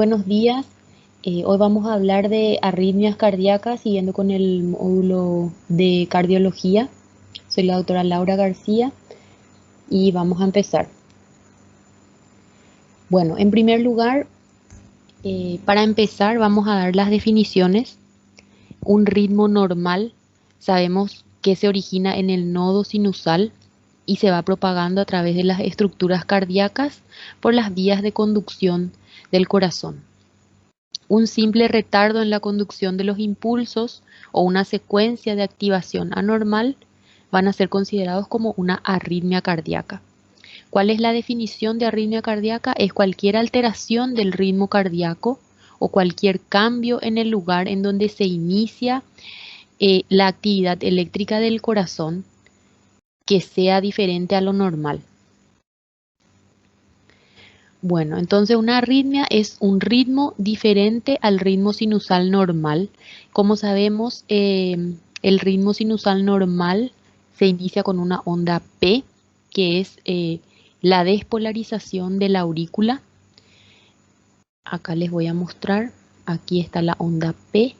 Buenos días. Hoy vamos a hablar de arritmias cardíacas siguiendo con el módulo de cardiología. Soy la doctora Laura García y vamos a empezar. Bueno, en primer lugar, para empezar vamos a dar las definiciones. Un ritmo normal, sabemos que se origina en el nodo sinusal y se va propagando a través de las estructuras cardíacas por las vías de conducción del corazón. Un simple retardo en la conducción de los impulsos o una secuencia de activación anormal van a ser considerados como una arritmia cardíaca. ¿Cuál es la definición de arritmia cardíaca? Es cualquier alteración del ritmo cardíaco o cualquier cambio en el lugar en donde se inicia la actividad eléctrica del corazón que sea diferente a lo normal. Bueno, entonces una arritmia es un ritmo diferente al ritmo sinusal normal. Como sabemos, el ritmo sinusal normal se inicia con una onda P, que es la despolarización de la aurícula. Acá les voy a mostrar, aquí está la onda P,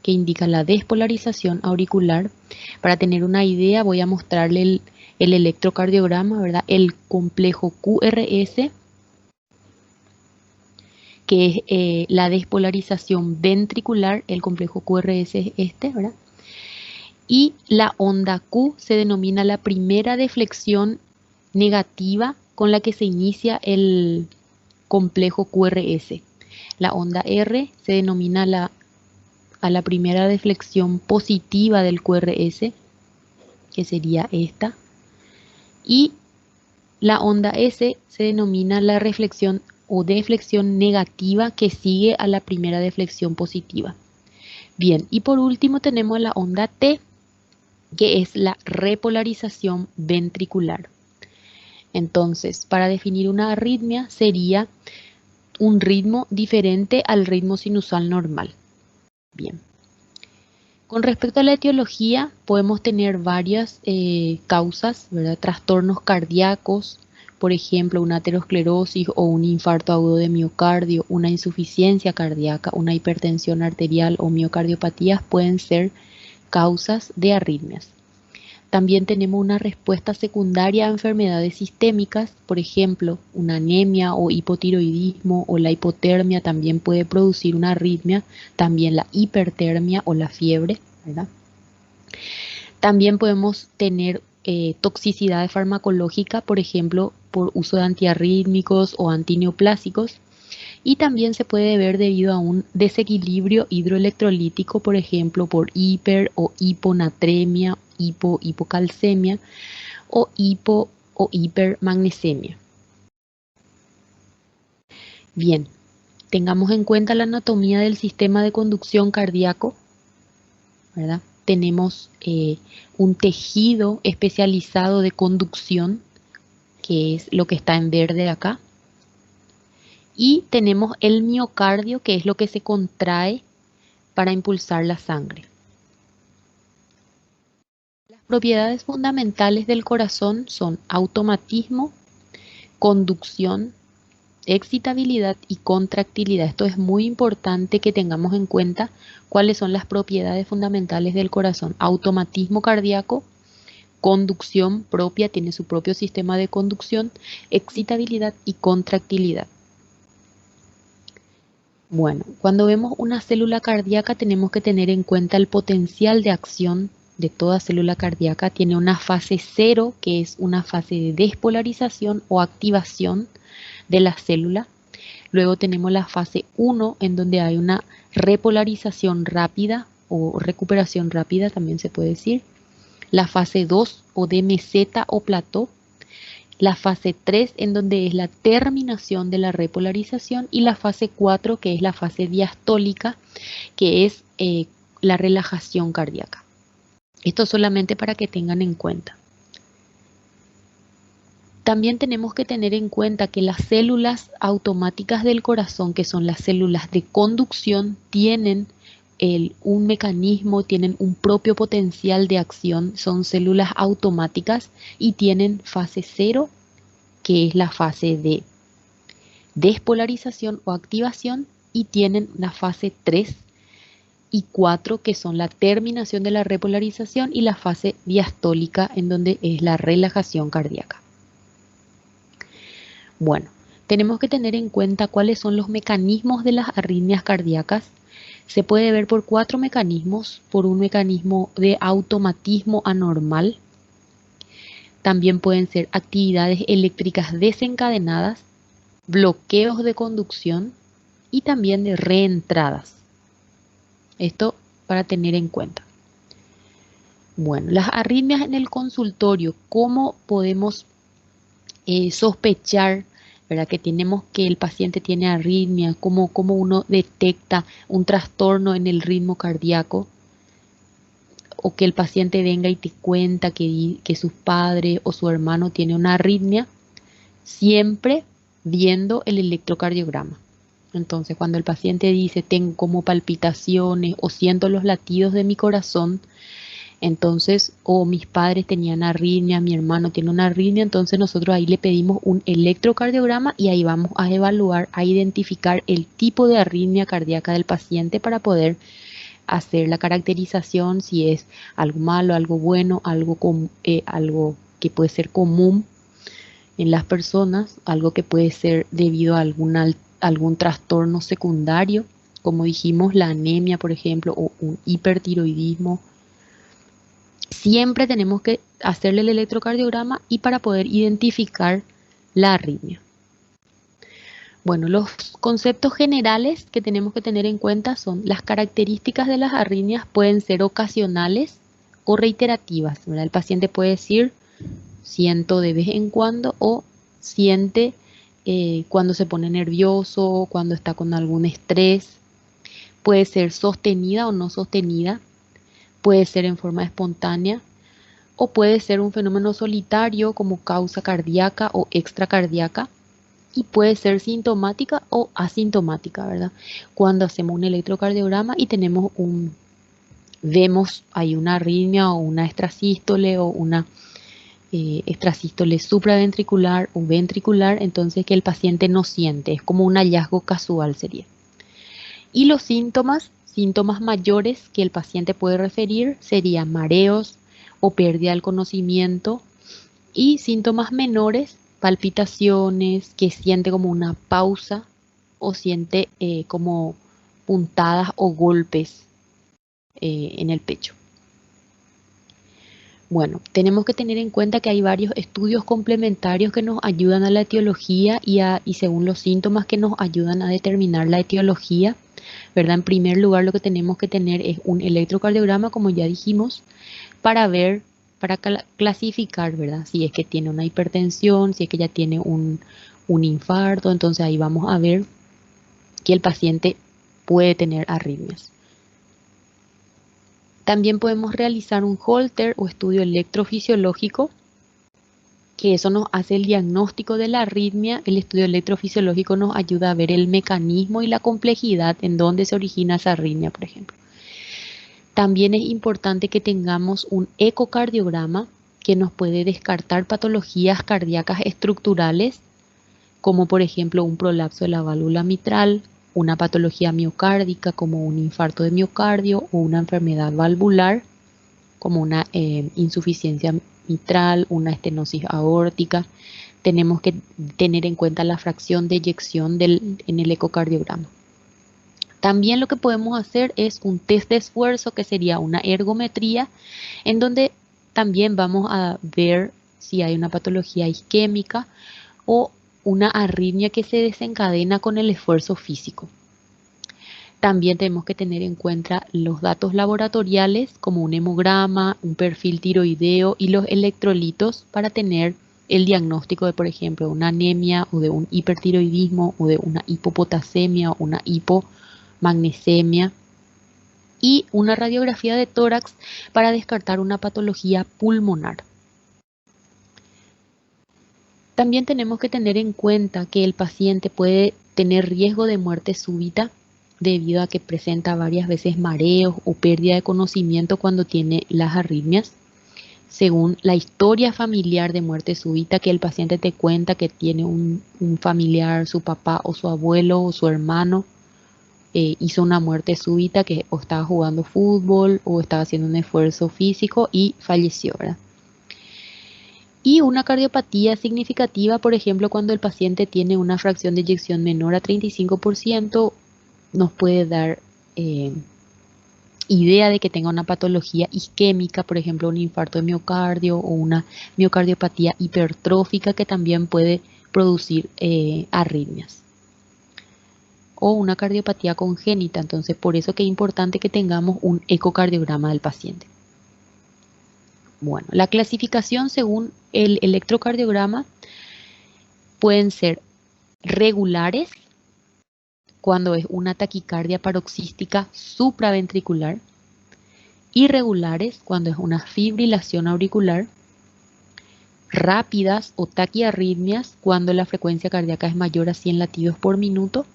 que indica la despolarización auricular. Para tener una idea, voy a mostrarle el electrocardiograma, ¿verdad? El complejo QRS, que es la despolarización ventricular, el complejo QRS es este, ¿verdad? Y la onda Q se denomina la primera deflexión negativa con la que se inicia el complejo QRS. La onda R se denomina a la primera deflexión positiva del QRS, que sería esta. Y la onda S se denomina la reflexión o deflexión negativa que sigue a la primera deflexión positiva. Bien, y por último tenemos la onda T, que es la repolarización ventricular. Entonces, para definir una arritmia sería un ritmo diferente al ritmo sinusal normal. Bien. Con respecto a la etiología, podemos tener varias causas, ¿verdad? Trastornos cardíacos, por ejemplo, una aterosclerosis o un infarto agudo de miocardio, una insuficiencia cardíaca, una hipertensión arterial o miocardiopatías pueden ser causas de arritmias. También tenemos una respuesta secundaria a enfermedades sistémicas, por ejemplo, una anemia o hipotiroidismo o la hipotermia también puede producir una arritmia, también la hipertermia o la fiebre, ¿verdad? También podemos tener toxicidad farmacológica, por ejemplo, por uso de antiarrítmicos o antineoplásicos. Y también se puede ver debido a un desequilibrio hidroelectrolítico, por ejemplo, por hiper o hiponatremia, hipocalcemia o hipo o hipermagnesemia. Bien, tengamos en cuenta la anatomía del sistema de conducción cardíaco, ¿verdad? Tenemos un tejido especializado de conducción, que es lo que está en verde acá. Y tenemos el miocardio, que es lo que se contrae para impulsar la sangre. Las propiedades fundamentales del corazón son automatismo, conducción, excitabilidad y contractilidad. Esto es muy importante que tengamos en cuenta cuáles son las propiedades fundamentales del corazón. Automatismo cardíaco, conducción propia, tiene su propio sistema de conducción, excitabilidad y contractilidad. Bueno, cuando vemos una célula cardíaca tenemos que tener en cuenta el potencial de acción de toda célula cardíaca. Tiene una fase 0, que es una fase de despolarización o activación de la célula. Luego tenemos la fase 1, en donde hay una repolarización rápida o recuperación rápida, también se puede decir. La fase 2 o de meseta o plató. La fase 3, en donde es la terminación de la repolarización, y la fase 4, que es la fase diastólica, que es la relajación cardíaca. Esto solamente para que tengan en cuenta. También tenemos que tener en cuenta que las células automáticas del corazón, que son las células de conducción, tienen un mecanismo, tienen un propio potencial de acción, son células automáticas y tienen fase 0, que es la fase de despolarización o activación, y tienen la fase 3 y 4, que son la terminación de la repolarización, y la fase diastólica, en donde es la relajación cardíaca. Bueno, tenemos que tener en cuenta cuáles son los mecanismos de las arritmias cardíacas. Se puede ver por 4 mecanismos: por un mecanismo de automatismo anormal, también pueden ser actividades eléctricas desencadenadas, bloqueos de conducción y también de reentradas. Esto para tener en cuenta. Bueno, las arritmias en el consultorio, ¿cómo podemos sospechar, ¿verdad?, que el paciente tiene arritmia? ¿Cómo uno detecta un trastorno en el ritmo cardíaco? O que el paciente venga y te cuenta que su padre o su hermano tiene una arritmia, siempre viendo el electrocardiograma. Entonces, cuando el paciente dice tengo como palpitaciones o siento los latidos de mi corazón, entonces, o mis padres tenían arritmia, mi hermano tiene una arritmia, entonces nosotros ahí le pedimos un electrocardiograma y ahí vamos a evaluar, a identificar el tipo de arritmia cardíaca del paciente para poder hacer la caracterización, si es algo malo, algo bueno, algo que puede ser común en las personas, algo que puede ser debido a algún trastorno secundario, como dijimos, la anemia, por ejemplo, o un hipertiroidismo. Siempre tenemos que hacerle el electrocardiograma y para poder identificar la arritmia. Bueno, los conceptos generales que tenemos que tener en cuenta son: las características de las arritmias pueden ser ocasionales o reiterativas, ¿verdad? El paciente puede decir siento de vez en cuando, o siente cuando se pone nervioso, cuando está con algún estrés. Puede ser sostenida o no sostenida, puede ser en forma espontánea, o puede ser un fenómeno solitario como causa cardíaca o extracardíaca, y puede ser sintomática o asintomática, ¿verdad? Cuando hacemos un electrocardiograma y vemos hay una arritmia o una extrasístole o una extrasístole supraventricular o ventricular, entonces que el paciente no siente, es como un hallazgo casual sería. Y los síntomas mayores que el paciente puede referir serían mareos o pérdida del conocimiento, y síntomas menores, palpitaciones, que siente como una pausa o siente como puntadas o golpes en el pecho. Bueno, tenemos que tener en cuenta que hay varios estudios complementarios que nos ayudan a la etiología y según los síntomas que nos ayudan a determinar la etiología, ¿verdad? En primer lugar, lo que tenemos que tener es un electrocardiograma, como ya dijimos, para clasificar, ¿verdad? Si es que tiene una hipertensión, si es que ya tiene un infarto, entonces ahí vamos a ver que el paciente puede tener arritmias. También podemos realizar un Holter o estudio electrofisiológico, que eso nos hace el diagnóstico de la arritmia. El estudio electrofisiológico nos ayuda a ver el mecanismo y la complejidad en donde se origina esa arritmia, por ejemplo. También es importante que tengamos un ecocardiograma que nos puede descartar patologías cardíacas estructurales, como por ejemplo un prolapso de la válvula mitral, una patología miocárdica como un infarto de miocardio, o una enfermedad valvular como una insuficiencia mitral, una estenosis aórtica. Tenemos que tener en cuenta la fracción de eyección en el ecocardiograma. También lo que podemos hacer es un test de esfuerzo, que sería una ergometría, en donde también vamos a ver si hay una patología isquémica o una arritmia que se desencadena con el esfuerzo físico. También tenemos que tener en cuenta los datos laboratoriales como un hemograma, un perfil tiroideo y los electrolitos para tener el diagnóstico de, por ejemplo, una anemia o de un hipertiroidismo o de una hipopotasemia o una hipomagnesemia, y una radiografía de tórax para descartar una patología pulmonar. También tenemos que tener en cuenta que el paciente puede tener riesgo de muerte súbita debido a que presenta varias veces mareos o pérdida de conocimiento cuando tiene las arritmias. Según la historia familiar de muerte súbita, que el paciente te cuenta que tiene un familiar, su papá o su abuelo o su hermano hizo una muerte súbita, que o estaba jugando fútbol o estaba haciendo un esfuerzo físico y falleció, ¿verdad? Y una cardiopatía significativa, por ejemplo, cuando el paciente tiene una fracción de eyección menor a 35%, nos puede dar idea de que tenga una patología isquémica, por ejemplo, un infarto de miocardio o una miocardiopatía hipertrófica que también puede producir arritmias. O una cardiopatía congénita. Entonces, por eso que es importante que tengamos un ecocardiograma del paciente. Bueno, la clasificación según el electrocardiograma pueden ser regulares, cuando es una taquicardia paroxística supraventricular, irregulares, cuando es una fibrilación auricular, rápidas o taquiarritmias, cuando la frecuencia cardíaca es mayor a 100 latidos por minuto,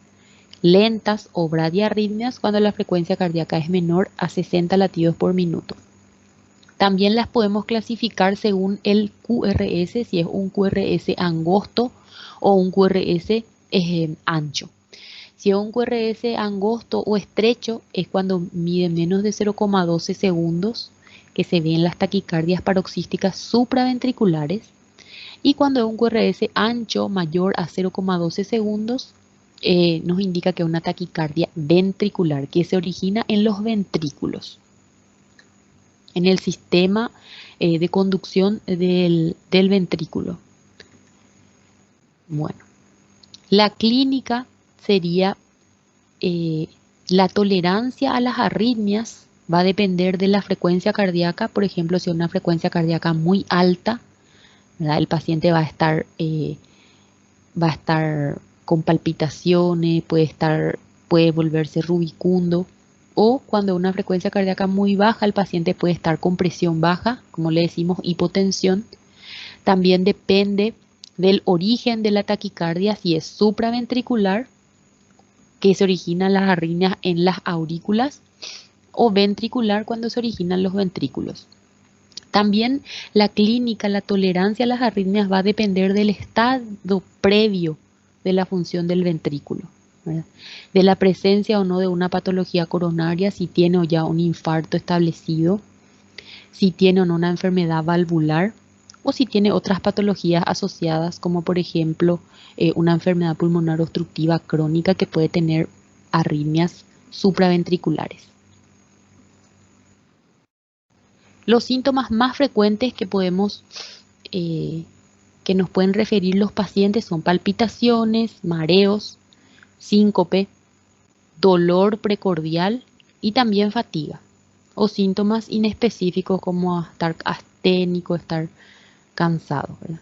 lentas o bradiarritmias, cuando la frecuencia cardíaca es menor a 60 latidos por minuto. También las podemos clasificar según el QRS, si es un QRS angosto o un QRS ancho. Si es un QRS angosto o estrecho, es cuando mide menos de 0,12 segundos, que se ven las taquicardias paroxísticas supraventriculares. Y cuando es un QRS ancho mayor a 0,12 segundos, nos indica que es una taquicardia ventricular, que se origina en los ventrículos, en el sistema de conducción del ventrículo. Bueno, la clínica sería la tolerancia a las arritmias va a depender de la frecuencia cardíaca. Por ejemplo, si es una frecuencia cardíaca muy alta, ¿verdad?, el paciente va a estar con palpitaciones, puede volverse rubicundo. O cuando una frecuencia cardíaca muy baja, el paciente puede estar con presión baja, como le decimos, hipotensión. También depende del origen de la taquicardia, si es supraventricular, que se originan las arritmias en las aurículas, o ventricular, cuando se originan los ventrículos. También la clínica, la tolerancia a las arritmias va a depender del estado previo de la función del ventrículo, ¿verdad?, de la presencia o no de una patología coronaria, si tiene o ya un infarto establecido, si tiene o no una enfermedad valvular, o si tiene otras patologías asociadas, como por ejemplo una enfermedad pulmonar obstructiva crónica que puede tener arritmias supraventriculares. Los síntomas más frecuentes que nos pueden referir los pacientes son palpitaciones, mareos, síncope, dolor precordial y también fatiga, o síntomas inespecíficos como estar asténico, estar cansado, ¿verdad?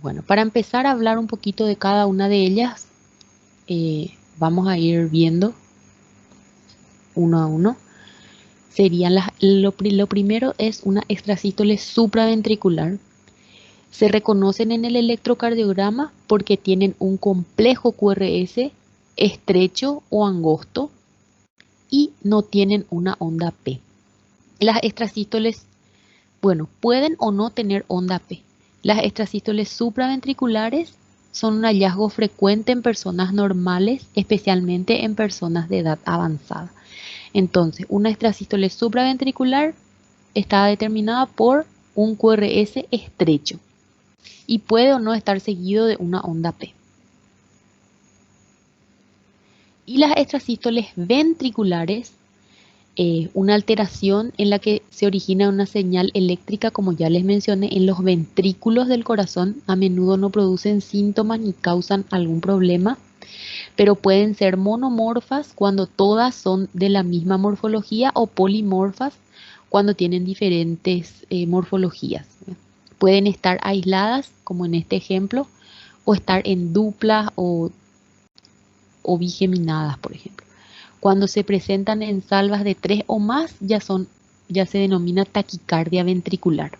Bueno, para empezar a hablar un poquito de cada una de ellas, vamos a ir viendo uno a uno. Lo primero es una extrasístole supraventricular. Se reconocen en el electrocardiograma porque tienen un complejo QRS estrecho o angosto y no tienen una onda P. Las extrasístoles, bueno, pueden o no tener onda P. Las extrasístoles supraventriculares son un hallazgo frecuente en personas normales, especialmente en personas de edad avanzada. Entonces, una extrasístole supraventricular está determinada por un QRS estrecho y puede o no estar seguido de una onda P. Y las extrasístoles ventriculares, una alteración en la que se origina una señal eléctrica, como ya les mencioné, en los ventrículos del corazón. A menudo no producen síntomas ni causan algún problema, pero pueden ser monomorfas cuando todas son de la misma morfología, o polimorfas cuando tienen diferentes morfologías. Pueden estar aisladas, como en este ejemplo, o estar en duplas o bigeminadas, por ejemplo. Cuando se presentan en salvas de 3 o más, ya se denomina taquicardia ventricular.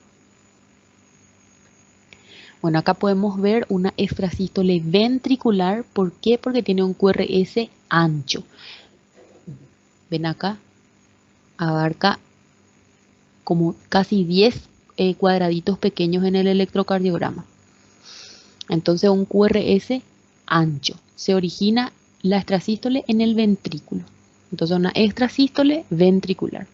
Bueno, acá podemos ver una extrasístole ventricular. ¿Por qué? Porque tiene un QRS ancho. Ven acá, abarca como casi 10 cuadraditos pequeños en el electrocardiograma. Entonces un QRS ancho se origina la extrasístole en el ventrículo. Entonces una extrasístole ventricular.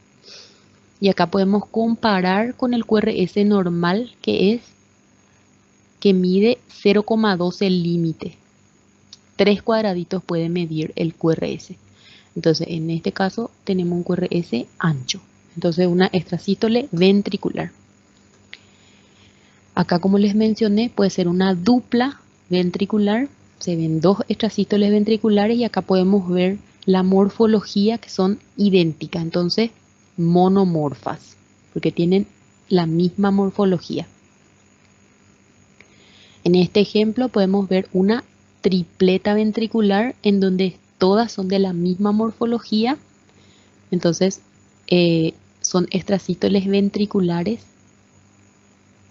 Y acá podemos comparar con el QRS normal, que mide 0,12 el límite. 3 cuadraditos puede medir el QRS. Entonces en este caso tenemos un QRS ancho. Entonces una extrasístole ventricular. Acá, como les mencioné, puede ser una dupla ventricular. Se ven dos extrasístoles ventriculares y acá podemos ver la morfología, que son idénticas. Entonces, monomorfas, porque tienen la misma morfología. En este ejemplo podemos ver una tripleta ventricular en donde todas son de la misma morfología. Entonces, son extrasístoles ventriculares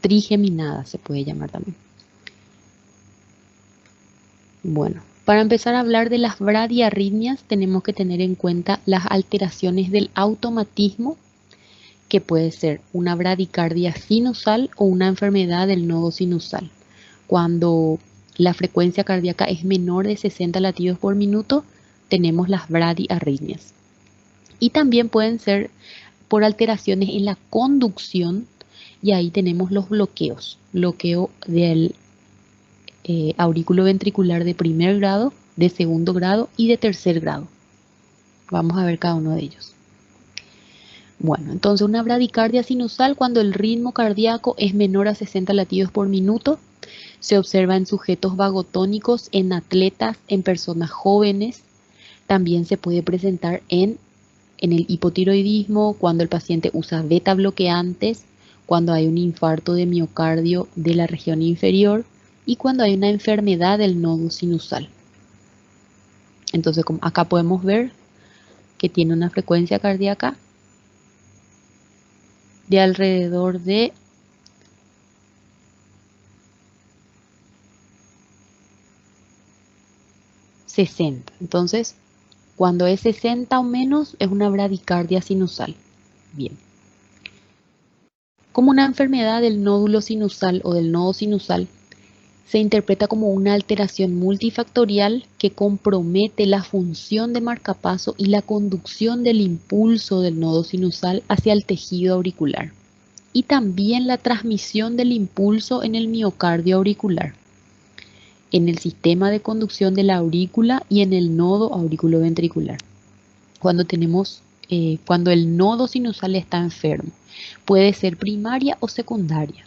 trigeminadas, se puede llamar también. Bueno, para empezar a hablar de las bradiarritmias, tenemos que tener en cuenta las alteraciones del automatismo, que puede ser una bradicardia sinusal o una enfermedad del nodo sinusal. Cuando la frecuencia cardíaca es menor de 60 latidos por minuto, tenemos las bradiarritmias. Y también pueden ser por alteraciones en la conducción, y ahí tenemos los bloqueos. Bloqueo del aurículo ventricular de primer grado, de segundo grado y de tercer grado. Vamos a ver cada uno de ellos. Bueno, entonces una bradicardia sinusal, cuando el ritmo cardíaco es menor a 60 latidos por minuto, se observa en sujetos vagotónicos, en atletas, en personas jóvenes. También se puede presentar en el hipotiroidismo, cuando el paciente usa beta bloqueantes, cuando hay un infarto de miocardio de la región inferior y cuando hay una enfermedad del nodo sinusal. Entonces, como acá podemos ver que tiene una frecuencia cardíaca de alrededor de 60. Entonces, cuando es 60 o menos, es una bradicardia sinusal. Bien. Como una enfermedad del nódulo sinusal o del nodo sinusal, se interpreta como una alteración multifactorial que compromete la función de marcapaso y la conducción del impulso del nodo sinusal hacia el tejido auricular, y también la transmisión del impulso en el miocardio auricular, en el sistema de conducción de la aurícula y en el nodo auriculoventricular. Cuando el nodo sinusal está enfermo, puede ser primaria o secundaria.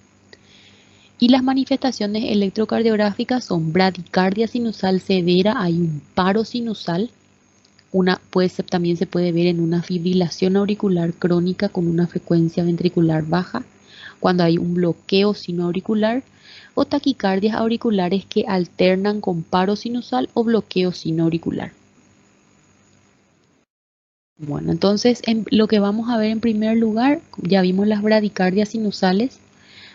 Y las manifestaciones electrocardiográficas son bradicardia sinusal severa, hay un paro sinusal, también se puede ver en una fibrilación auricular crónica con una frecuencia ventricular baja, cuando hay un bloqueo sinoauricular, o taquicardias auriculares que alternan con paro sinusal o bloqueo sinoauricular. Bueno, entonces lo que vamos a ver en primer lugar, ya vimos las bradicardias sinusales.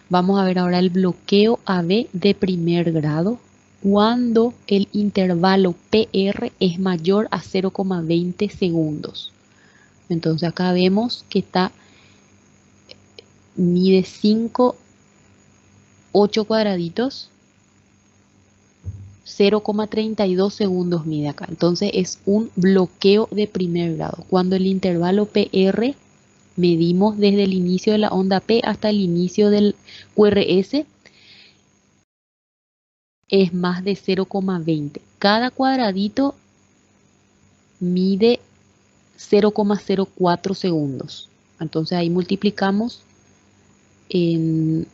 Vamos a ver ahora el bloqueo AB de primer grado, cuando el intervalo PR es mayor a 0,20 segundos. Entonces acá vemos que mide 8 cuadraditos, 0,32 segundos mide acá. Entonces es un bloqueo de primer grado. Cuando el intervalo PR medimos desde el inicio de la onda P hasta el inicio del QRS, es más de 0,20. Cada cuadradito mide 0,04 segundos. Entonces ahí multiplicamos en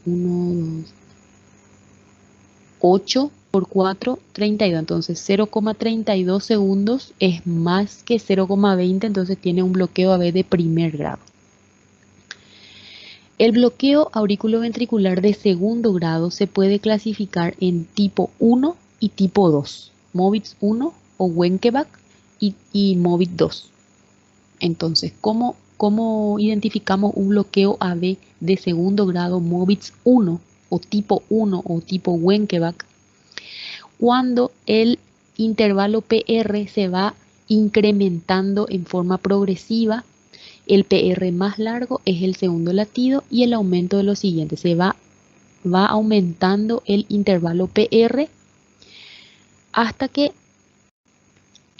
8 por 4, 32. Entonces 0,32 segundos es más que 0,20, entonces tiene un bloqueo AB de primer grado. El bloqueo auriculoventricular de segundo grado se puede clasificar en tipo 1 y tipo 2, Movitz 1 o Wenckebach y Movitz 2. Entonces, ¿cómo identificamos un bloqueo AB de segundo grado Movitz 1 o tipo Wenckebach? Cuando el intervalo PR se va incrementando en forma progresiva. El PR más largo es el segundo latido y el aumento de lo siguiente. Va aumentando el intervalo PR hasta que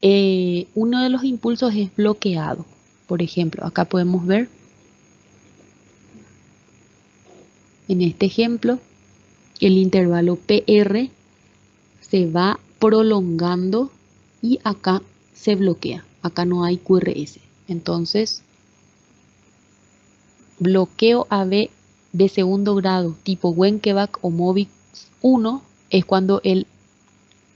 uno de los impulsos es bloqueado. Por ejemplo, acá podemos ver en este ejemplo el intervalo PR se va prolongando y acá se bloquea. Acá no hay QRS. Entonces, bloqueo AB de segundo grado tipo Wenckebach o Movix 1 es cuando el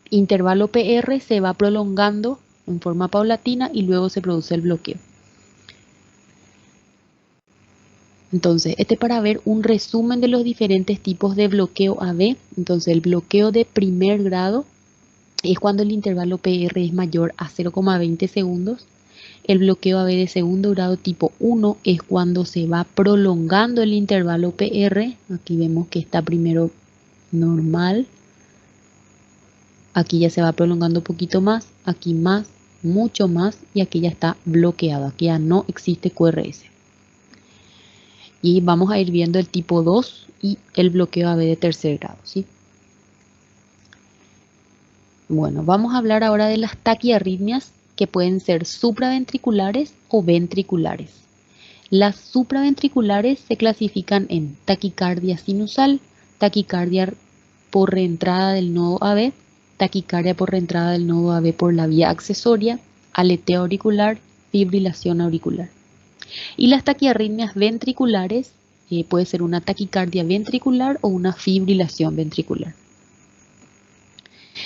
intervalo PR se va prolongando en forma paulatina y luego se produce el bloqueo. Entonces, este para ver un resumen de los diferentes tipos de bloqueo AB. Entonces, el bloqueo de primer grado es cuando el intervalo PR es mayor a 0,20 segundos. El bloqueo AB de segundo grado tipo 1 es cuando se va prolongando el intervalo PR. Aquí vemos que está primero normal. Aquí ya se va prolongando un poquito más, aquí más, mucho más y aquí ya está bloqueado. Aquí ya no existe QRS. Y vamos a ir viendo el tipo 2 y el bloqueo AB de tercer grado, ¿sí? Bueno, vamos a hablar ahora de las taquiarritmias que pueden ser supraventriculares o ventriculares. Las supraventriculares se clasifican en taquicardia sinusal, taquicardia por reentrada del nodo AB, taquicardia por reentrada del nodo AB por la vía accesoria, aleteo auricular, fibrilación auricular. Y las taquiarritmias ventriculares puede ser una taquicardia ventricular o una fibrilación ventricular.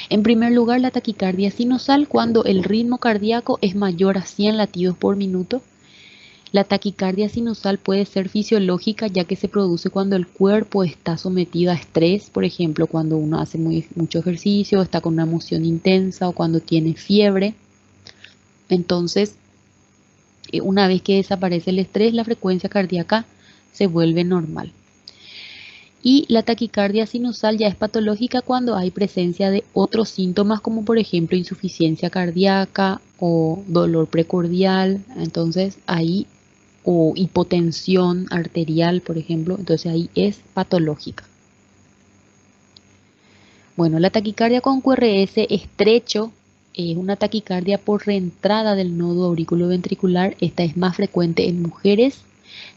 En primer lugar, la taquicardia sinusal cuando el ritmo cardíaco es mayor a 100 latidos por minuto. La taquicardia sinusal puede ser fisiológica ya que se produce cuando el cuerpo está sometido a estrés, por ejemplo, cuando uno hace mucho ejercicio, está con una emoción intensa o cuando tiene fiebre. Entonces, una vez que desaparece el estrés, la frecuencia cardíaca se vuelve normal. Y la taquicardia sinusal ya es patológica cuando hay presencia de otros síntomas como por ejemplo insuficiencia cardíaca o dolor precordial. Entonces ahí o hipotensión arterial, por ejemplo, entonces ahí es patológica. Bueno, la taquicardia con QRS estrecho es una taquicardia por reentrada del nodo auriculoventricular. Esta es más frecuente en mujeres.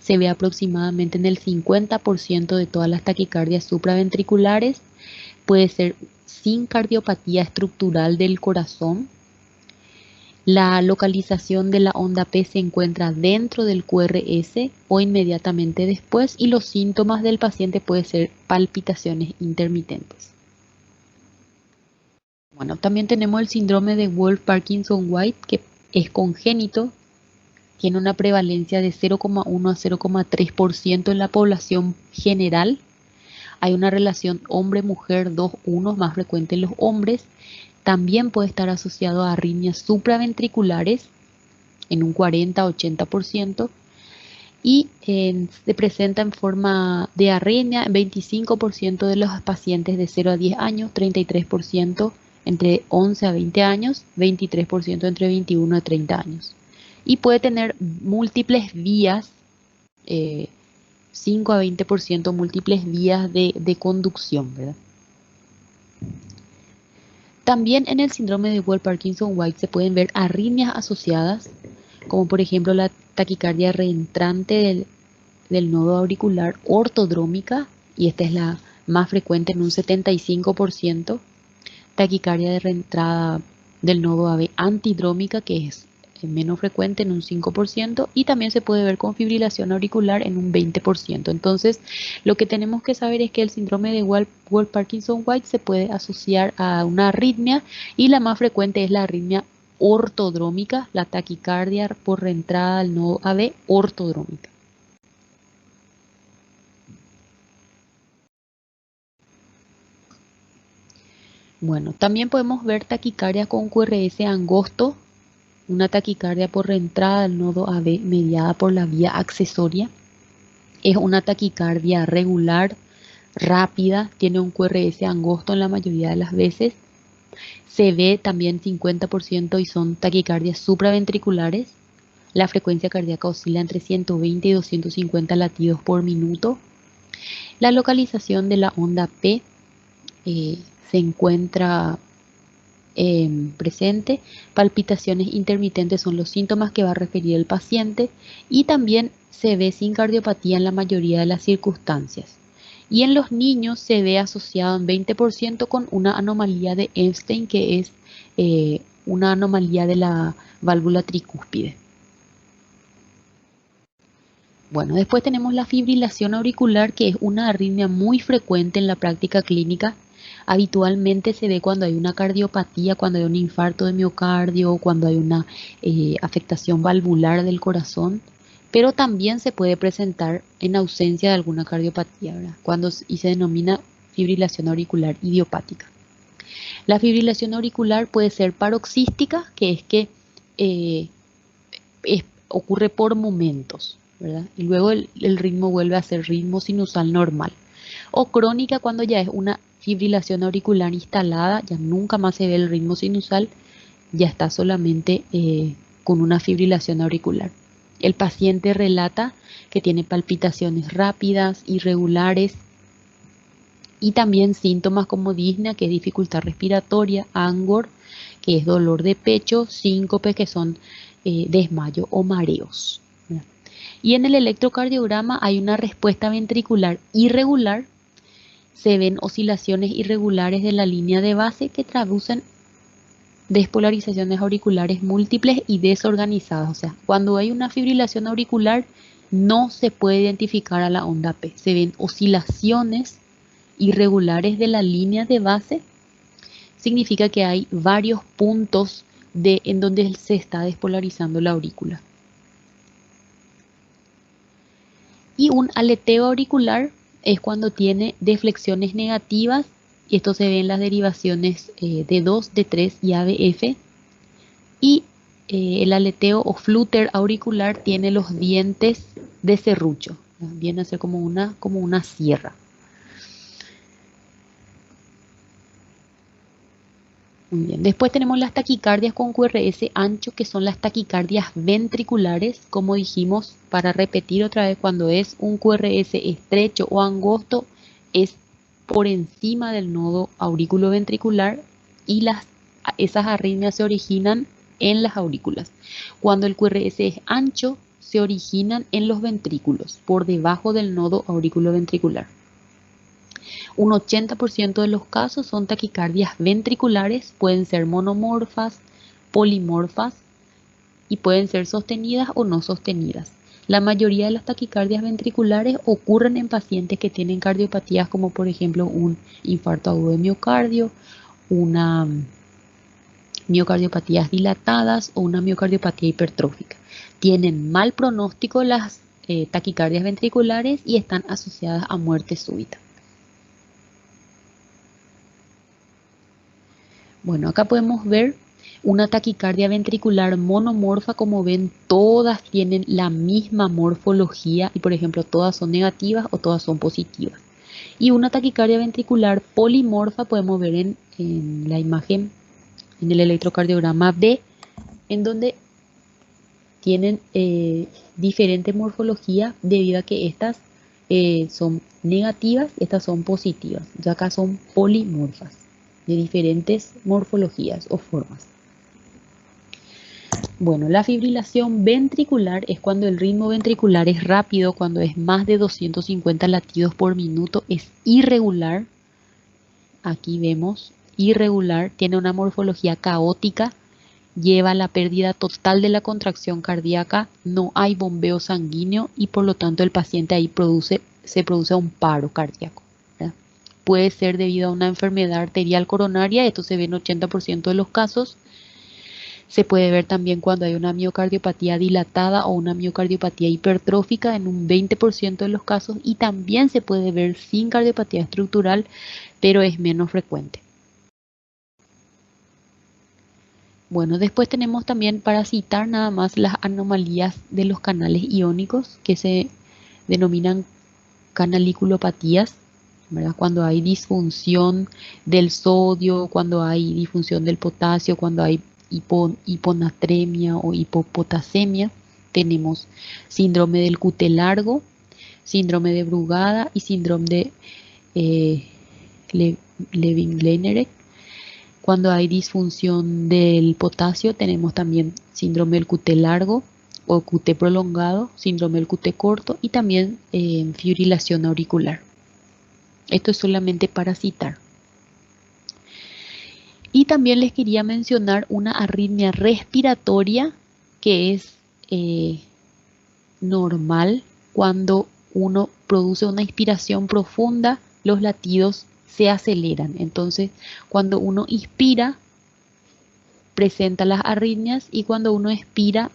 Se ve aproximadamente en el 50% de todas las taquicardias supraventriculares. Puede ser sin cardiopatía estructural del corazón. La localización de la onda P se encuentra dentro del QRS o inmediatamente después y los síntomas del paciente pueden ser palpitaciones intermitentes. Bueno, también tenemos el síndrome de Wolff-Parkinson-White que es congénito, tiene una prevalencia de 0,1 a 0,3% en la población general. Hay una relación hombre-mujer 2:1 más frecuente en los hombres. También puede estar asociado a arritmias supraventriculares en un 40-80% y se presenta en forma de arritmia en 25% de los pacientes de 0 a 10 años, 33% entre 11 a 20 años, 23% entre 21 a 30 años. Y puede tener múltiples vías, 5 a 20% múltiples vías de conducción, ¿verdad? También en el síndrome de Wolff-Parkinson-White se pueden ver arritmias asociadas, como por ejemplo la taquicardia reentrante del nodo auricular ortodrómica, y esta es la más frecuente en un 75%, taquicardia de reentrada del nodo AB antidrómica, que es menos frecuente en un 5%, y también se puede ver con fibrilación auricular en un 20%. Entonces, lo que tenemos que saber es que el síndrome de Wolff-Parkinson-White se puede asociar a una arritmia y la más frecuente es la arritmia ortodrómica, la taquicardia por reentrada al nodo AB ortodrómica. Bueno, también podemos ver taquicardia con QRS angosto, una taquicardia por reentrada al nodo AB mediada por la vía accesoria. Es una taquicardia regular, rápida, tiene un QRS angosto en la mayoría de las veces. Se ve también 50% y son taquicardias supraventriculares. La frecuencia cardíaca oscila entre 120 y 250 latidos por minuto. La localización de la onda P se encuentra presente. Palpitaciones intermitentes son los síntomas que va a referir el paciente y también se ve sin cardiopatía en la mayoría de las circunstancias. Y en los niños se ve asociado en 20% con una anomalía de Einstein, que es una anomalía de la válvula tricúspide. Bueno, después tenemos la fibrilación auricular, que es una arritmia muy frecuente en la práctica clínica. Habitualmente se ve cuando hay una cardiopatía, cuando hay un infarto de miocardio, cuando hay una afectación valvular del corazón, pero también se puede presentar en ausencia de alguna cardiopatía, ¿verdad? Y se denomina fibrilación auricular idiopática. La fibrilación auricular puede ser paroxística, que es que ocurre por momentos, ¿verdad? Y luego el ritmo vuelve a ser ritmo sinusal normal. O crónica, cuando ya es una fibrilación auricular instalada, ya nunca más se ve el ritmo sinusal, ya está solamente con una fibrilación auricular. El paciente relata que tiene palpitaciones rápidas, irregulares y también síntomas como disnea, que es dificultad respiratoria, angor, que es dolor de pecho, síncope, que son desmayo o mareos. Y en el electrocardiograma hay una respuesta ventricular irregular. Se ven oscilaciones irregulares de la línea de base que traducen despolarizaciones auriculares múltiples y desorganizadas. O sea, cuando hay una fibrilación auricular no se puede identificar a la onda P. Se ven oscilaciones irregulares de la línea de base. Significa que hay varios puntos en donde se está despolarizando la aurícula. Y un aleteo auricular es cuando tiene deflexiones negativas, y esto se ve en las derivaciones D2, D3 y ABF. Y el aleteo o flúter auricular tiene los dientes de serrucho, ¿no? Viene a ser como una sierra. Muy bien. Después tenemos las taquicardias con QRS ancho, que son las taquicardias ventriculares. Como dijimos, para repetir otra vez, cuando es un QRS estrecho o angosto, es por encima del nodo auriculoventricular y esas arritmias se originan en las aurículas. Cuando el QRS es ancho, se originan en los ventrículos, por debajo del nodo auriculoventricular. Un 80% de los casos son taquicardias ventriculares, pueden ser monomorfas, polimorfas y pueden ser sostenidas o no sostenidas. La mayoría de las taquicardias ventriculares ocurren en pacientes que tienen cardiopatías como por ejemplo un infarto agudo de miocardio, una miocardiopatías dilatadas o una miocardiopatía hipertrófica. Tienen mal pronóstico las taquicardias ventriculares y están asociadas a muerte súbita. Bueno, acá podemos ver una taquicardia ventricular monomorfa. Como ven, todas tienen la misma morfología y, por ejemplo, todas son negativas o todas son positivas. Y una taquicardia ventricular polimorfa podemos ver en la imagen, en el electrocardiograma B, en donde tienen diferente morfología debido a que estas son negativas, estas son positivas. Ya acá son polimorfas, de diferentes morfologías o formas. Bueno, la fibrilación ventricular es cuando el ritmo ventricular es rápido, cuando es más de 250 latidos por minuto, es irregular. Aquí vemos irregular, tiene una morfología caótica, lleva a la pérdida total de la contracción cardíaca, no hay bombeo sanguíneo y por lo tanto el paciente ahí se produce un paro cardíaco. Puede ser debido a una enfermedad arterial coronaria, esto se ve en 80% de los casos. Se puede ver también cuando hay una miocardiopatía dilatada o una miocardiopatía hipertrófica en un 20% de los casos, y también se puede ver sin cardiopatía estructural, pero es menos frecuente. Bueno, después tenemos también, para citar nada más, las anomalías de los canales iónicos que se denominan canaliculopatías, ¿verdad? Cuando hay disfunción del sodio, cuando hay disfunción del potasio, cuando hay hiponatremia o hipopotasemia, tenemos síndrome del QT largo, síndrome de Brugada y síndrome de Levin-Leineret. Cuando hay disfunción del potasio, tenemos también síndrome del QT largo o QT prolongado, síndrome del QT corto y también fibrilación auricular. Esto es solamente para citar. Y también les quería mencionar una arritmia respiratoria que es normal cuando uno produce una inspiración profunda, los latidos se aceleran. Entonces, cuando uno inspira, presenta las arritmias y cuando uno expira,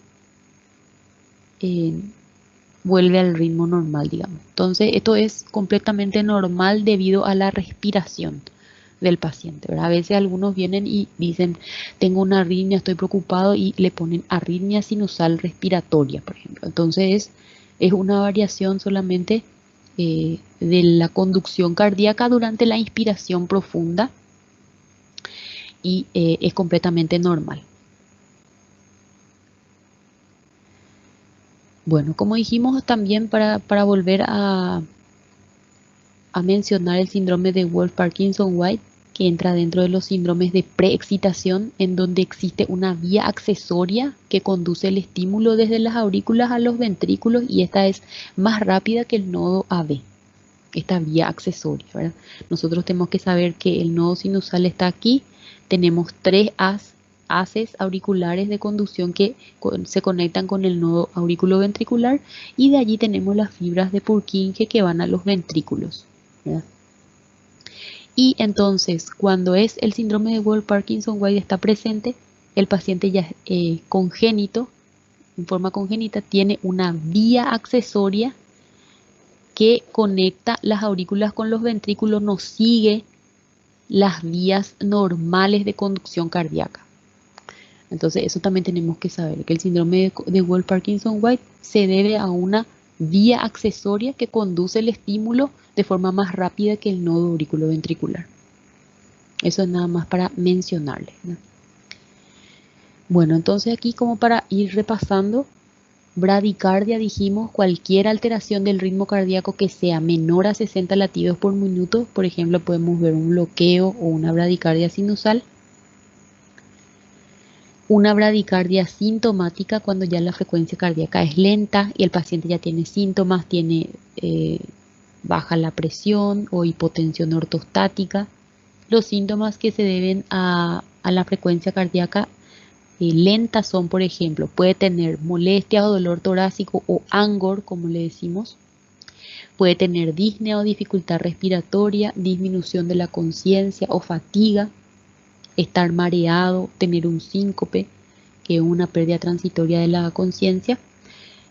vuelve al ritmo normal, digamos. Entonces, esto es completamente normal debido a la respiración del paciente, ¿verdad? A veces algunos vienen y dicen, tengo una arritmia, estoy preocupado y le ponen arritmia sinusal respiratoria, por ejemplo. Entonces, es una variación solamente de la conducción cardíaca durante la inspiración profunda y es completamente normal. Bueno, como dijimos también para volver a mencionar el síndrome de Wolff-Parkinson-White, que entra dentro de los síndromes de preexcitación, en donde existe una vía accesoria que conduce el estímulo desde las aurículas a los ventrículos y esta es más rápida que el nodo AB, esta vía accesoria, ¿verdad? Nosotros tenemos que saber que el nodo sinusal está aquí, tenemos tres haces auriculares de conducción que se conectan con el nodo auriculoventricular y de allí tenemos las fibras de Purkinje que van a los ventrículos, ¿verdad? Y entonces, cuando es el síndrome de Wolff-Parkinson-White está presente, el paciente ya congénito, en forma congénita, tiene una vía accesoria que conecta las aurículas con los ventrículos, no sigue las vías normales de conducción cardíaca. Entonces, eso también tenemos que saber, que el síndrome de Wolff-Parkinson-White se debe a una vía accesoria que conduce el estímulo de forma más rápida que el nodo auriculoventricular. Eso es nada más para mencionarles, ¿no? Bueno, entonces aquí como para ir repasando, bradicardia dijimos cualquier alteración del ritmo cardíaco que sea menor a 60 latidos por minuto. Por ejemplo, podemos ver un bloqueo o una bradicardia sinusal. Una bradicardia sintomática cuando ya la frecuencia cardíaca es lenta y el paciente ya tiene síntomas, tiene baja la presión o hipotensión ortostática. Los síntomas que se deben a la frecuencia cardíaca lenta son, por ejemplo, puede tener molestia o dolor torácico o angor, como le decimos. Puede tener disnea o dificultad respiratoria, disminución de la conciencia o fatiga, estar mareado, tener un síncope, que es una pérdida transitoria de la conciencia.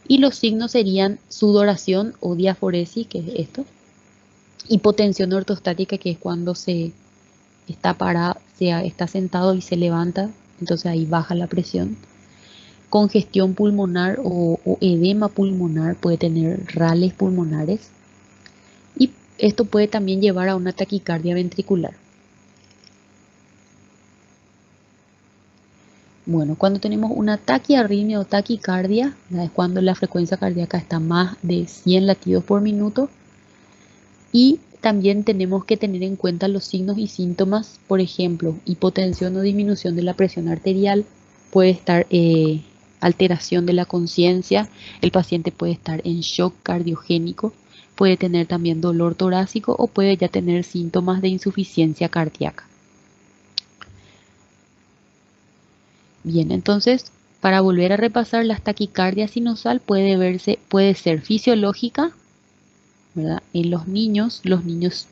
Y los signos serían sudoración o diaforesis, que es esto. Hipotensión ortostática, que es cuando se está parado, está sentado y se levanta, entonces ahí baja la presión. Congestión pulmonar o edema pulmonar, puede tener rales pulmonares. Y esto puede también llevar a una taquicardia ventricular. Bueno, cuando tenemos una taquiarritmia o taquicardia, es cuando la frecuencia cardíaca está más de 100 latidos por minuto. Y también tenemos que tener en cuenta los signos y síntomas, por ejemplo, hipotensión o disminución de la presión arterial, puede estar alteración de la conciencia, el paciente puede estar en shock cardiogénico, puede tener también dolor torácico o puede ya tener síntomas de insuficiencia cardíaca. Bien, entonces, para volver a repasar, la taquicardia sinusal puede ser fisiológica, ¿verdad? En los niños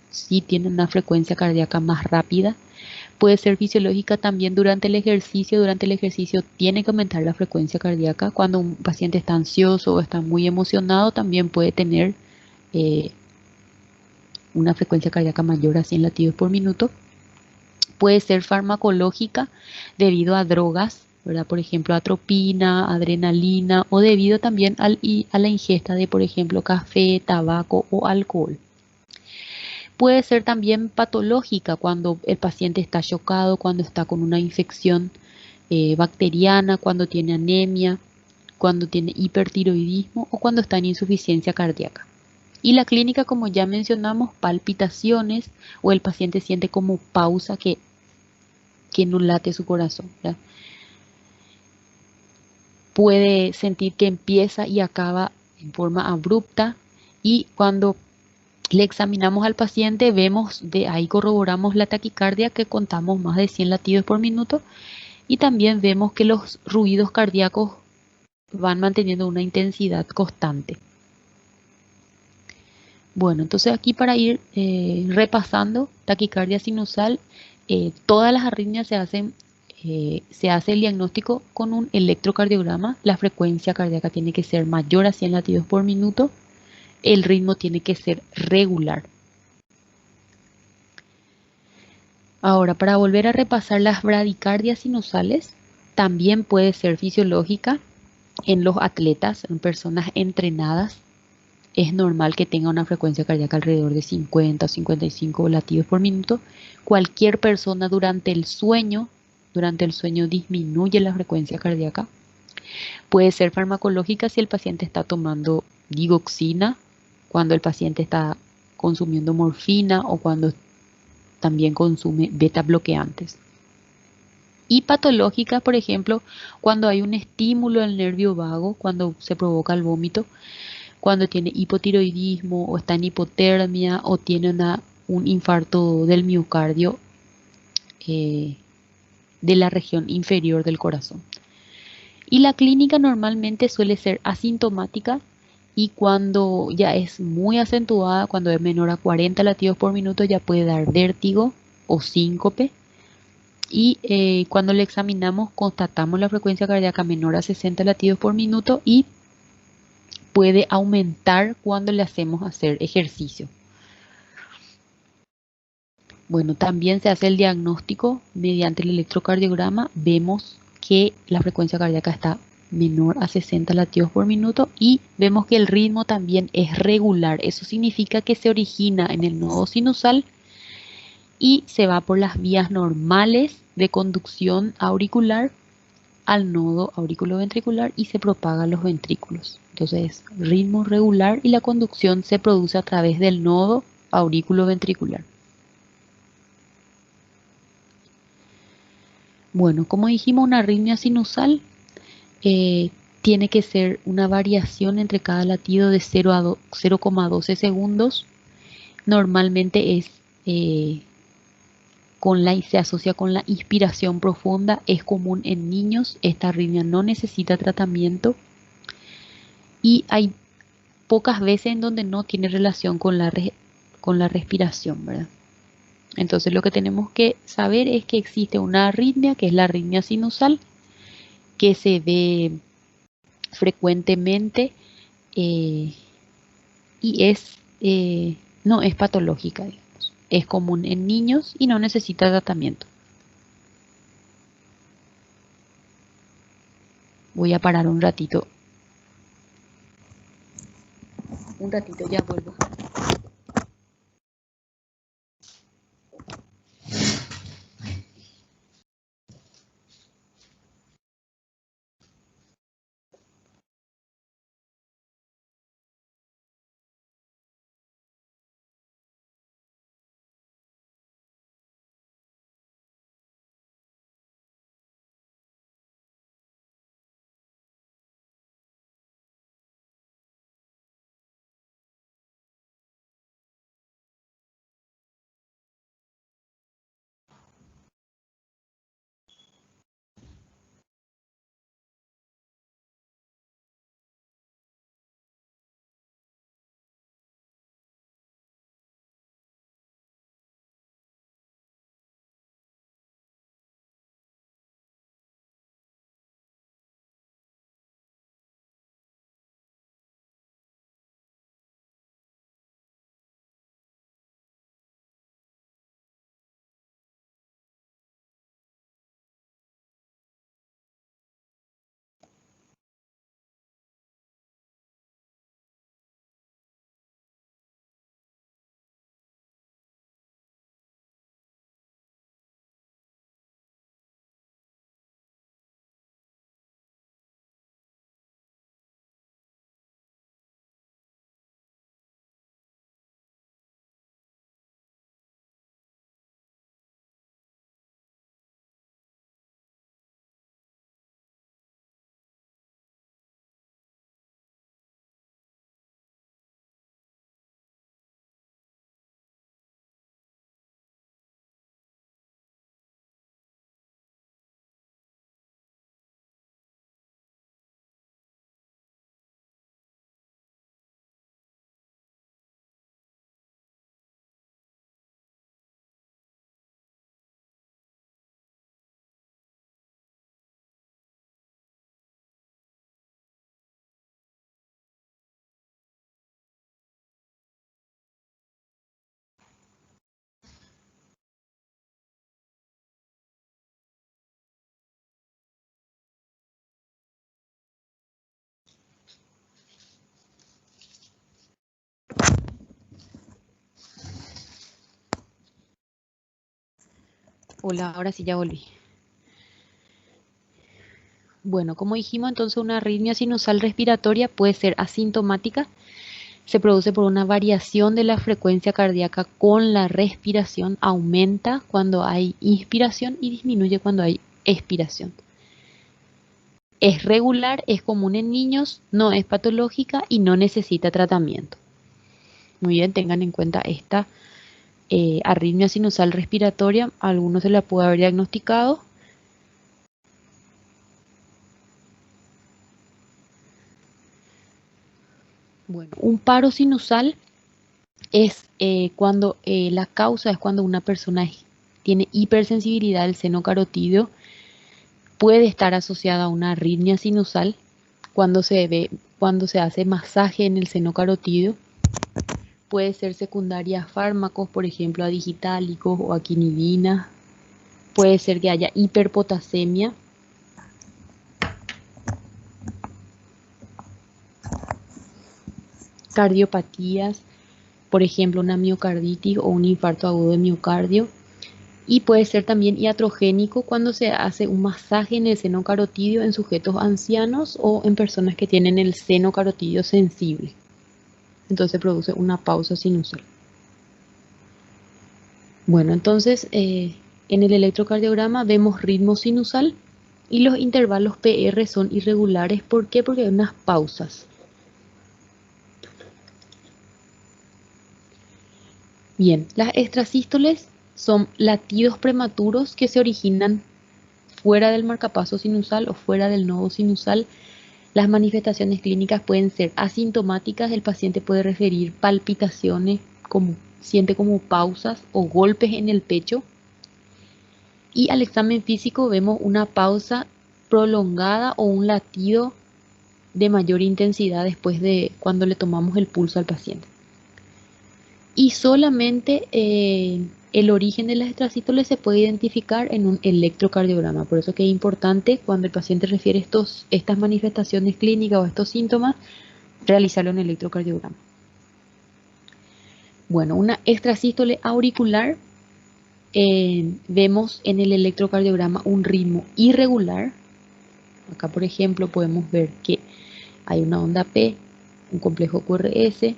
sí tienen una frecuencia cardíaca más rápida. Puede ser fisiológica también durante el ejercicio tiene que aumentar la frecuencia cardíaca. Cuando un paciente está ansioso o está muy emocionado, también puede tener una frecuencia cardíaca mayor a 100 latidos por minuto. Puede ser farmacológica debido a drogas, ¿verdad? Por ejemplo, atropina, adrenalina o debido también a la ingesta de, por ejemplo, café, tabaco o alcohol. Puede ser también patológica cuando el paciente está chocado, cuando está con una infección bacteriana, cuando tiene anemia, cuando tiene hipertiroidismo o cuando está en insuficiencia cardíaca. Y la clínica, como ya mencionamos, palpitaciones o el paciente siente como pausa, que que no late su corazón, ¿verdad? Puede sentir que empieza y acaba en forma abrupta, y cuando le examinamos al paciente vemos, de ahí corroboramos la taquicardia, que contamos más de 100 latidos por minuto, y también vemos que los ruidos cardíacos van manteniendo una intensidad constante. Bueno, entonces aquí para ir repasando taquicardia sinusal, todas las arritmias se hace el diagnóstico con un electrocardiograma. La frecuencia cardíaca tiene que ser mayor a 100 latidos por minuto. El ritmo tiene que ser regular. Ahora, para volver a repasar las bradicardias sinusales, también puede ser fisiológica en los atletas, en personas entrenadas. Es normal que tenga una frecuencia cardíaca alrededor de 50 o 55 latidos por minuto. Cualquier persona durante el sueño disminuye la frecuencia cardíaca. Puede ser farmacológica si el paciente está tomando digoxina, cuando el paciente está consumiendo morfina o cuando también consume beta bloqueantes. Y patológica, por ejemplo, cuando hay un estímulo al nervio vago, cuando se provoca el vómito, cuando tiene hipotiroidismo o está en hipotermia o tiene un infarto del miocardio eh, de la región inferior del corazón. Y la clínica normalmente suele ser asintomática, y cuando ya es muy acentuada, cuando es menor a 40 latidos por minuto, ya puede dar vértigo o síncope. Y cuando le examinamos constatamos la frecuencia cardíaca menor a 60 latidos por minuto, y puede aumentar cuando le hacemos hacer ejercicio. Bueno, también se hace el diagnóstico mediante el electrocardiograma. Vemos que la frecuencia cardíaca está menor a 60 latidos por minuto, y vemos que el ritmo también es regular. Eso significa que se origina en el nodo sinusal y se va por las vías normales de conducción auricular al nodo auriculoventricular y se propaga a los ventrículos. Entonces, ritmo regular, y la conducción se produce a través del nodo auriculoventricular. Bueno, como dijimos, una arritmia sinusal eh, tiene que ser una variación entre cada latido de 0,12 segundos. Normalmente se asocia con la inspiración profunda. Es común en niños. Esta arritmia no necesita tratamiento, y hay pocas veces en donde no tiene relación con con la respiración, ¿verdad? Entonces lo que tenemos que saber es que existe una arritmia, que es la arritmia sinusal, que se ve frecuentemente, eh, y no es patológica, digamos. Es común en niños y no necesita tratamiento. Voy a parar un ratito, ya vuelvo. Hola, ahora sí ya volví. Bueno, como dijimos, entonces una arritmia sinusal respiratoria puede ser asintomática. Se produce por una variación de la frecuencia cardíaca con la respiración. Aumenta cuando hay inspiración y disminuye cuando hay expiración. Es regular, es común en niños, no es patológica y no necesita tratamiento. Muy bien, tengan en cuenta esta arritmia sinusal respiratoria. A algunos se la puede haber diagnosticado. Bueno, un paro sinusal es cuando la causa es cuando una persona tiene hipersensibilidad del seno carotídeo. Puede estar asociada a una arritmia sinusal cuando se hace masaje en el seno carotídeo. Puede ser secundaria a fármacos, por ejemplo, a digitálicos o a quinidina. Puede ser que haya hiperpotasemia. Cardiopatías, por ejemplo, una miocarditis o un infarto agudo de miocardio. Y puede ser también iatrogénico cuando se hace un masaje en el seno carotídeo en sujetos ancianos o en personas que tienen el seno carotídeo sensible. Entonces produce una pausa sinusal. Bueno, entonces en el electrocardiograma vemos ritmo sinusal y los intervalos PR son irregulares. ¿Por qué? Porque hay unas pausas. Bien, las extrasístoles son latidos prematuros que se originan fuera del marcapaso sinusal o fuera del nodo sinusal. Las manifestaciones clínicas pueden ser asintomáticas, el paciente puede referir palpitaciones, siente como pausas o golpes en el pecho. Y al examen físico vemos una pausa prolongada o un latido de mayor intensidad después de cuando le tomamos el pulso al paciente. Y solamente el origen de las extrasístoles se puede identificar en un electrocardiograma. Por eso que es importante cuando el paciente refiere estas manifestaciones clínicas o estos síntomas, realizarlo en electrocardiograma. Bueno, una extrasístole auricular, vemos en el electrocardiograma un ritmo irregular. Acá, por ejemplo, podemos ver que hay una onda P, un complejo QRS.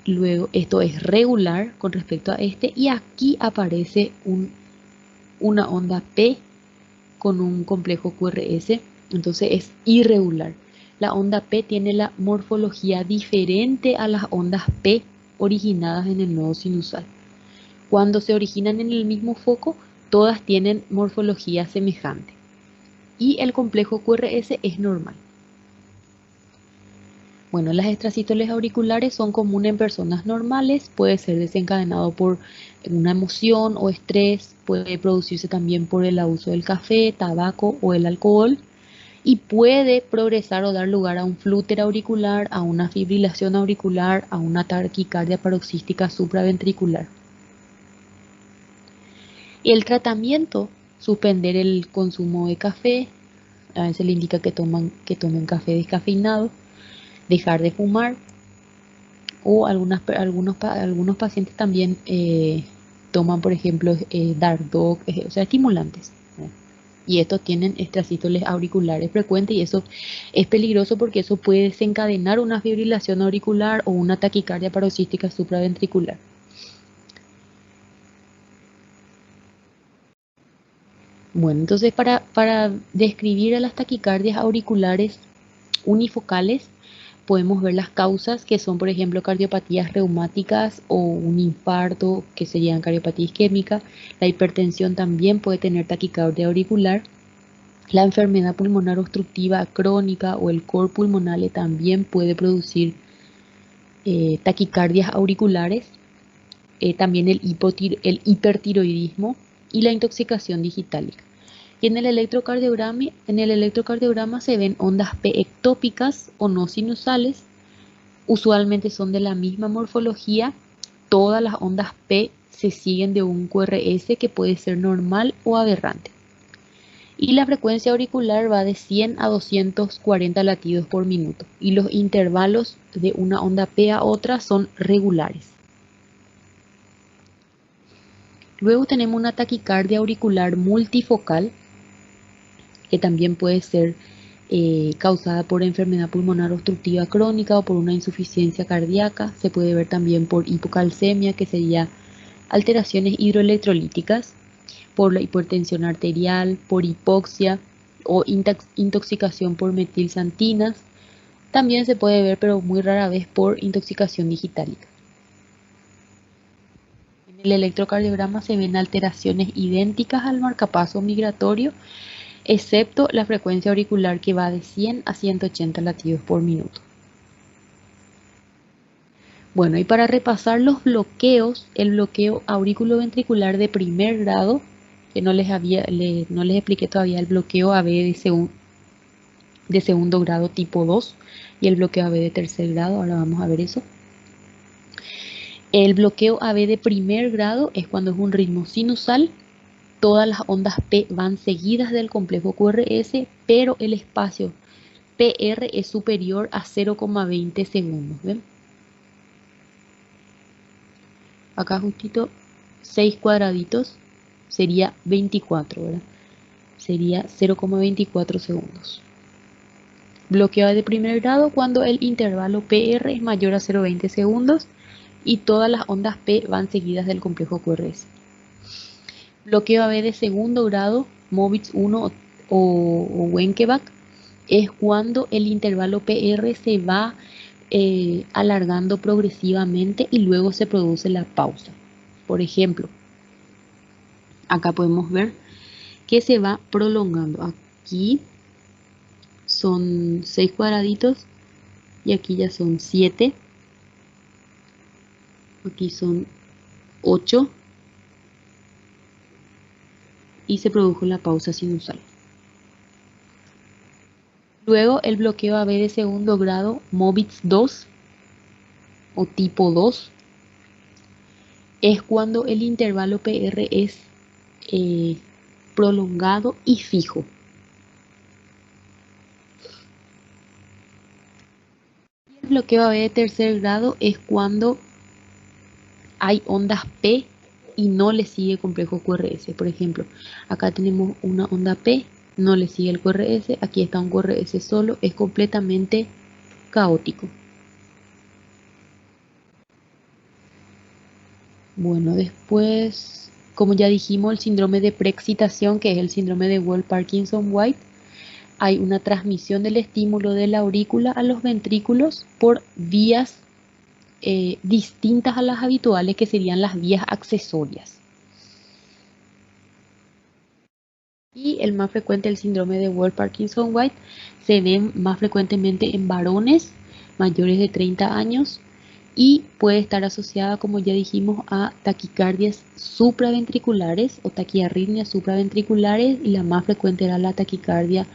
Luego esto es regular con respecto a este y aquí aparece una onda P con un complejo QRS, entonces es irregular. La onda P tiene la morfología diferente a las ondas P originadas en el nodo sinusal. Cuando se originan en el mismo foco, todas tienen morfología semejante. Y el complejo QRS es normal. Bueno, las extrasístoles auriculares son comunes en personas normales, puede ser desencadenado por una emoción o estrés, puede producirse también por el abuso del café, tabaco o el alcohol y puede progresar o dar lugar a un flúter auricular, a una fibrilación auricular, a una taquicardia paroxística supraventricular. El tratamiento, suspender el consumo de café, a veces le indica que tomen café descafeinado, dejar de fumar o algunos pacientes también toman, por ejemplo, Dardoc, o sea, estimulantes. Y estos tienen extrasístoles auriculares frecuentes y eso es peligroso porque eso puede desencadenar una fibrilación auricular o una taquicardia paroxística supraventricular. Bueno, entonces para describir a las taquicardias auriculares unifocales, podemos ver las causas que son, por ejemplo, cardiopatías reumáticas o un infarto que serían cardiopatía isquémica. La hipertensión también puede tener taquicardia auricular. La enfermedad pulmonar obstructiva crónica o el cor pulmonale también puede producir taquicardias auriculares. También el hipertiroidismo y la intoxicación digitálica. Y en el electrocardiograma se ven ondas P ectópicas o no sinusales. Usualmente son de la misma morfología. Todas las ondas P se siguen de un QRS que puede ser normal o aberrante. Y la frecuencia auricular va de 100 a 240 latidos por minuto. Y los intervalos de una onda P a otra son regulares. Luego tenemos una taquicardia auricular multifocal, que también puede ser causada por enfermedad pulmonar obstructiva crónica o por una insuficiencia cardíaca. Se puede ver también por hipocalcemia, que sería alteraciones hidroelectrolíticas, por la hipertensión arterial, por hipoxia o intoxicación por metilsantinas. También se puede ver, pero muy rara vez, por intoxicación digitálica. En el electrocardiograma se ven alteraciones idénticas al marcapaso migratorio, excepto la frecuencia auricular, que va de 100 a 180 latidos por minuto. Bueno, y para repasar los bloqueos, el bloqueo auriculoventricular de primer grado, que no les expliqué todavía, el bloqueo AB de segundo grado tipo 2 y el bloqueo AB de tercer grado, ahora vamos a ver eso. El bloqueo AB de primer grado es cuando es un ritmo sinusal, todas las ondas P van seguidas del complejo QRS, pero el espacio PR es superior a 0,20 segundos. ¿Ven? Acá justito 6 cuadraditos sería 24, ¿verdad? Sería 0,24 segundos. Bloqueo de primer grado cuando el intervalo PR es mayor a 0,20 segundos y todas las ondas P van seguidas del complejo QRS. Bloqueo AB de segundo grado, Mobitz 1 o Wenckebach, es cuando el intervalo PR se va alargando progresivamente y luego se produce la pausa. Por ejemplo, acá podemos ver que se va prolongando. Aquí son 6 cuadraditos y aquí ya son 7. Aquí son 8 y se produjo la pausa sinusal. Luego el bloqueo AB de segundo grado, Mobitz 2 o tipo 2, es cuando el intervalo PR es prolongado y fijo. El bloqueo AB de tercer grado es cuando hay ondas P y no le sigue el complejo QRS. Por ejemplo, acá tenemos una onda P, no le sigue el QRS, aquí está un QRS solo, es completamente caótico. Bueno, después, como ya dijimos, el síndrome de preexcitación, que es el síndrome de Wolff-Parkinson-White, hay una transmisión del estímulo de la aurícula a los ventrículos por vías distintas a las habituales, que serían las vías accesorias. Y el más frecuente, el síndrome de Wolff-Parkinson-White, se ve más frecuentemente en varones mayores de 30 años y puede estar asociada, como ya dijimos, a taquicardias supraventriculares o taquiarritmias supraventriculares, y la más frecuente era la taquicardia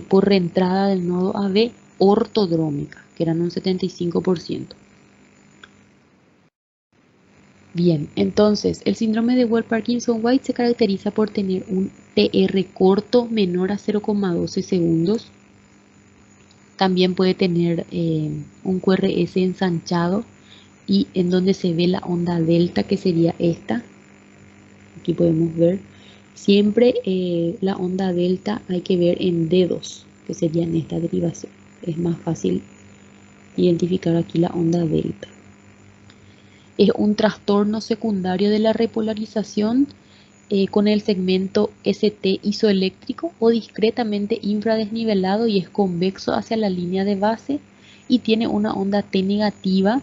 por reentrada del nodo AB ortodrómica, que eran un 75%. Bien, entonces el síndrome de Wolff-Parkinson-White se caracteriza por tener un PR corto menor a 0,12 segundos. También puede tener un QRS ensanchado y en donde se ve la onda delta, que sería esta. Aquí podemos ver. Siempre la onda delta hay que ver en dedos, que serían esta derivación. Es más fácil identificar aquí la onda delta. Es un trastorno secundario de la repolarización con el segmento ST isoeléctrico o discretamente infradesnivelado y es convexo hacia la línea de base y tiene una onda T negativa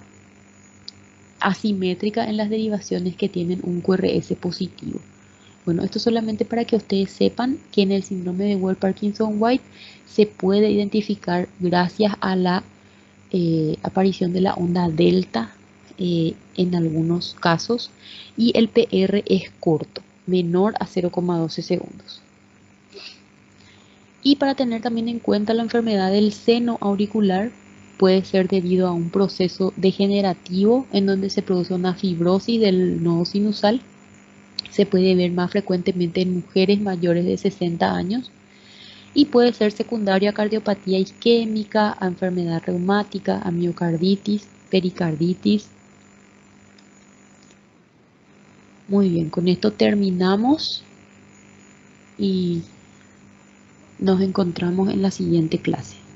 asimétrica en las derivaciones que tienen un QRS positivo. Bueno, esto solamente para que ustedes sepan que en el síndrome de Wolff-Parkinson-White se puede identificar gracias a la aparición de la onda delta en algunos casos, y el PR es corto, menor a 0,12 segundos. Y para tener también en cuenta, la enfermedad del seno auricular puede ser debido a un proceso degenerativo en donde se produce una fibrosis del nodo sinusal. Se puede ver más frecuentemente en mujeres mayores de 60 años y puede ser secundario a cardiopatía isquémica, a enfermedad reumática, a miocarditis, pericarditis. Muy bien, con esto terminamos y nos encontramos en la siguiente clase.